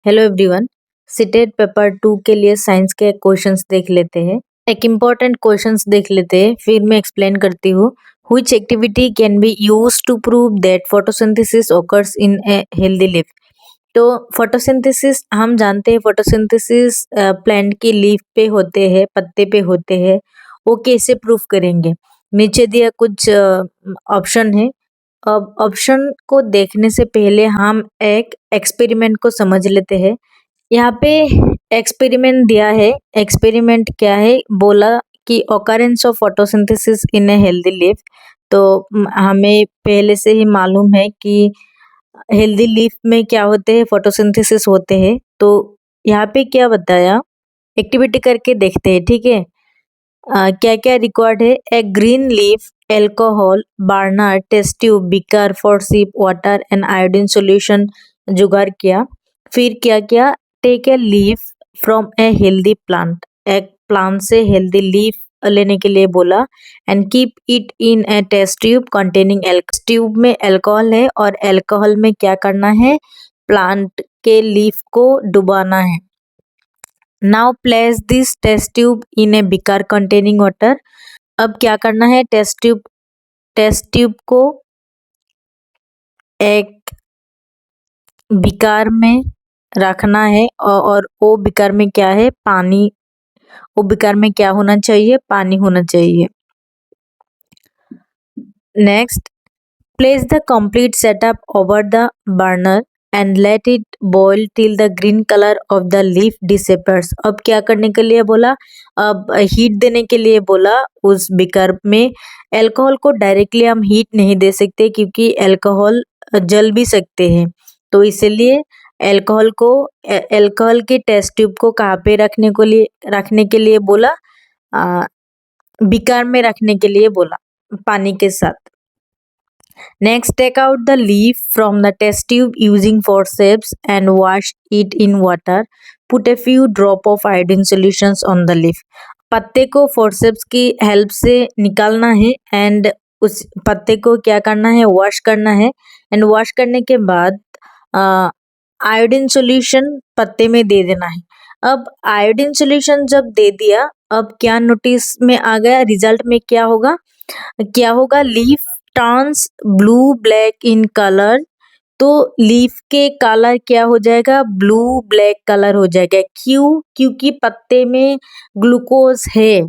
Hello everyone. CTET paper 2 के लिए science के क्वेश्चंस देख लेते हैं। एक इम्पॉर्टेंट क्वेश्चंस देख लेते हैं, फिर मैं एक्सप्लेन करती हूँ। Which activity can be used to prove that photosynthesis occurs in a healthy leaf. तो फोटोसिंथेसिस हम जानते हैं, फोटोसिंथेसिस प्लांट की लीफ पे होते हैं, पत्ते पे होते हैं। वो कैसे प्रूफ करेंगे? नीचे दिया कुछ ऑप्शन है। अब ऑप्शन को देखने से पहले हम एक एक्सपेरिमेंट को समझ लेते हैं। यहाँ पे एक्सपेरिमेंट दिया है। एक्सपेरिमेंट क्या है? बोला कि occurrence of photosynthesis in a healthy leaf. तो हमें पहले से ही मालूम है कि हेल्दी लीफ में क्या होते हैं, फोटोसिंथेसिस होते हैं। तो यहाँ पे क्या बताया, एक्टिविटी करके देखते हैं, ठीक है। क्या क्या रिक्वायर्ड है? A green leaf, alcohol, burner, test tube, beaker, forceps, water and iodine solution जुगाड़ किया। फिर क्या किया? Take a leaf from a healthy plant, एक प्लांट से हेल्दी लीफ लेने के लिए बोला। And keep it in a test tube containing tube में अल्कोहल है और अल्कोहल में क्या करना है? प्लांट के लीफ को डुबाना है। Now place this test tube in a beaker containing water. अब क्या करना है? टेस्ट ट्यूब को एक बीकर में रखना है और वो बीकर में क्या है? पानी। वो बीकर में क्या होना चाहिए? पानी होना चाहिए। Next, place the complete setup over the burner and let it boil till the green color of the leaf disappears। अब क्या करने के लिए बोला? अब हीट देने के लिए बोला उस बीकर में। अल्कोहल को डायरेक्टली हम हीट नहीं दे सकते क्योंकि अल्कोहल जल भी सकते हैं। तो इसलिए अल्कोहल के टेस्ट ट्यूब को कहाँ पे रखने के लिए बोला? बीकर में रखने के लिए बोला, पानी के साथ। Next, take out the leaf from the test tube using forceps and wash it in water. Put a few drop of iodine solutions on the leaf. पत्ते को फोर्सेप्स की हेल्प से निकालना है एंड उस पत्ते को क्या करना है? वॉश करना है। एंड वॉश करने के बाद आयोडीन सॉल्यूशन पत्ते में दे देना है। अब आयोडीन सॉल्यूशन जब दे दिया, अब क्या नोटिस में आ गया? रिजल्ट में क्या होगा? Leaf turns blue black in colour. तो लीफ के कलर क्या हो जाएगा? ब्लू ब्लैक कलर हो जाएगा। क्यों? क्योंकि पत्ते में ग्लूकोज है।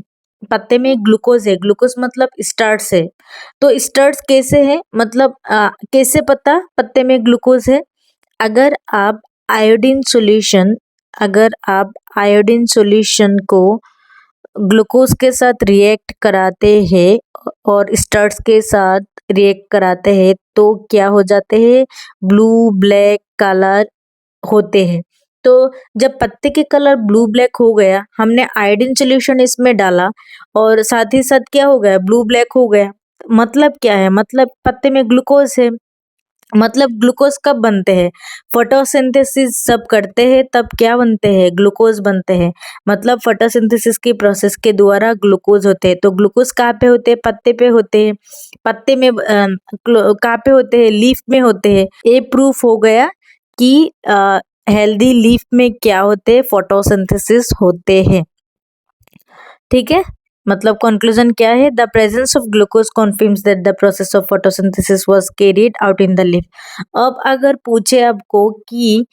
पत्ते में ग्लूकोज है। ग्लूकोज मतलब स्टार्च है। तो स्टार्च कैसे है? मतलब कैसे पता पत्ते में ग्लूकोज है? अगर आप आयोडीन सॉल्यूशन को ग्लूकोज के साथ रिएक्ट कराते हैं और स्टार्च के साथ रिएक्ट कराते हैं तो क्या हो जाते हैं? ब्लू ब्लैक कलर होते हैं। तो जब पत्ते के कलर ब्लू ब्लैक हो गया, हमने आयोडीन सॉल्यूशन इसमें डाला और साथ ही साथ क्या हो गया? ब्लू ब्लैक हो गया। मतलब क्या है? मतलब पत्ते में ग्लूकोज है। मतलब ग्लूकोज कब बनते हैं? फोटोसिंथेसिस जब करते हैं तब क्या बनते हैं? ग्लूकोज बनते हैं। मतलब फोटोसिंथेसिस की प्रोसेस के द्वारा ग्लूकोज होते हैं। तो ग्लूकोज कहाँ पे होते हैं? पत्ते पे होते हैं। पत्ते में कहाँ पे होते हैं? लीफ में होते हैं। ये प्रूफ हो गया कि हेल्दी लीफ में क्या होते हैं? फोटोसिंथेसिस होते हैं। ठीक है। मतलब कंक्लूजन क्या है? The presence of glucose confirms that the process of photosynthesis was carried out in the leaf. अब अगर पूछे आपको कि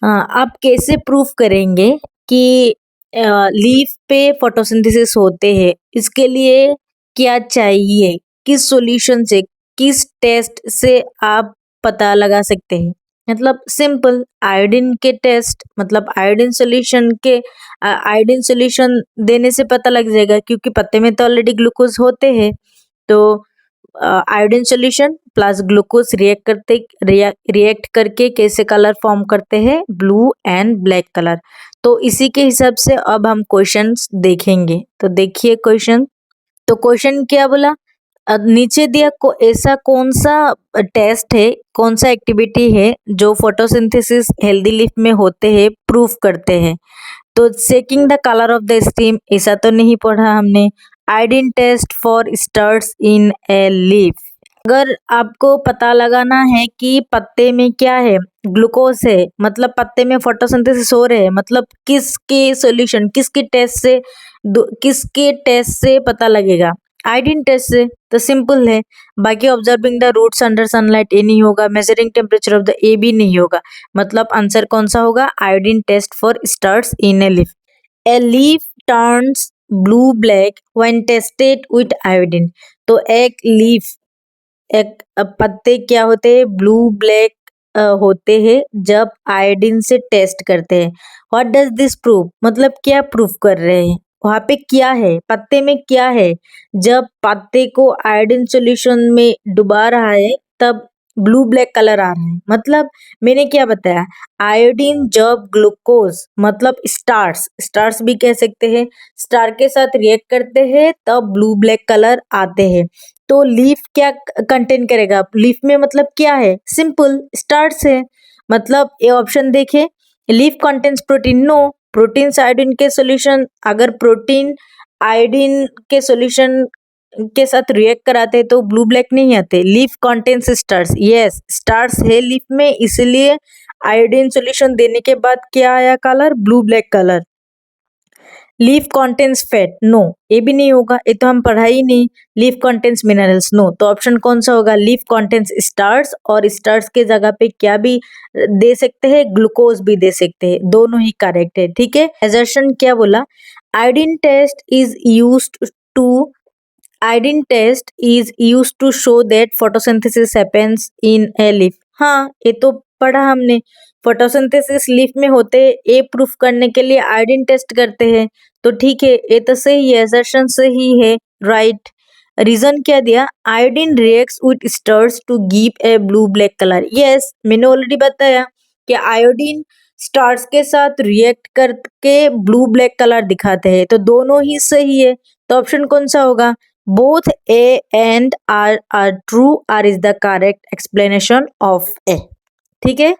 आप कैसे प्रूफ करेंगे कि लीफ पे फोटोसिंथेसिस होते हैं, इसके लिए क्या चाहिए? किस सॉल्यूशन से, किस टेस्ट से आप पता लगा सकते हैं? मतलब सिंपल, आयोडीन के टेस्ट, मतलब आयोडीन सॉल्यूशन देने से पता लग जाएगा क्योंकि पत्ते में तो ऑलरेडी ग्लूकोज होते हैं। तो iodine solution plus glucose react करके कैसे कलर फॉर्म करते हैं? Blue and black colour. तो इसी के हिसाब से अब हम क्वेश्चंस देखेंगे। तो देखिए क्वेश्चन। तो क्वेश्चन क्या बोला? नीचे दिया ऐसा कौन सा टेस्ट है, कौन सा एक्टिविटी है जो फोटोसिंथेसिस हेल्दी लीफ में होते हैं प्रूफ करते हैं? तो checking the colour of the steam, ऐसा तो नहीं पढ़ा हमने। Iodine test for starch in a leaf, अगर आपको पता लगाना है कि पत्ते में क्या है, ग्लूकोज है, मतलब पत्ते में फोटोसिंथेसिस हो रहे हैं, मतलब किसके टेस्ट से पता लगेगा, आयोडीन टेस्ट से। तो सिंपल है। बाकी observing the roots under sunlight A नहीं होगा, measuring temperature of the A भी नहीं होगा, मतलब आंसर कौन सा होगा, iodine test for starch in a leaf. A leaf turns blue black when tested with iodine. तो एक पत्ते क्या होते हैं, ब्लू ब्लैक होते हैं जब आयोडीन से टेस्ट करते हैं। व्हाट डज दिस प्रूव, मतलब क्या प्रूव कर रहे हैं, वहां पे क्या है, पत्ते में क्या है, जब पत्ते को आयोडीन सॉल्यूशन में डुबा रहा है तब ब्लू ब्लैक कलर आ रहा है। मतलब मैंने क्या बताया, आयोडीन जब ग्लूकोज मतलब स्टार्स भी कह सकते हैं, स्टार के साथ रिएक्ट करते हैं तब ब्लू ब्लैक कलर आते हैं। तो लीफ क्या कंटेन करेगा, लीफ में मतलब क्या है, सिंपल स्टार्च है। मतलब ये ऑप्शन देखे, leaf contains protein, no, protein iodine के सॉल्यूशन, अगर प्रोटीन आयोडीन के सॉल्यूशन के साथ रिएक्ट कराते तो ब्लू ब्लैक नहीं आते। Leaf contains starch, yes starch है लीफ में, इसलिए आयोडीन सॉल्यूशन देने के बाद क्या आया colour, blue black colour. Leaf contains fat, no, ये भी नहीं होगा, ये तो हम पढ़ा ही नहीं। लीफ कंटेन्स मिनरल्स, नो, तो ऑप्शन कौन सा होगा, लीफ कंटेन्स स्टार्च, और स्टार्च के जगह पे क्या भी दे सकते हैं, ग्लूकोज भी दे सकते हैं, दोनों ही करेक्ट है। ठीक है, एजर्शन क्या बोला, iodine test is used to iodine test is use to show that photosynthesis happens in a leaf. हाँ, ये तो पढ़ा हमने, फोटोसिंथेसिस लीफ में होते हैं, ये प्रूफ करने के लिए आयोडीन टेस्ट करते हैं। तो ठीक है, ये तो सही है, असर्शन सही है, राइट। रीजन क्या दिया, iodine reacts with starch to give a blue black colour. Yes, मैंने ऑलरेडी बताया कि आयोडीन स्टार्स के साथ रिएक्ट करके ब्लू ब्लैक कलर दिखाते हैं, तो दोनों ही सही है। तो ऑप्शन कौन सा होगा, both A and R are true, R is the correct explanation of A। ठीक है।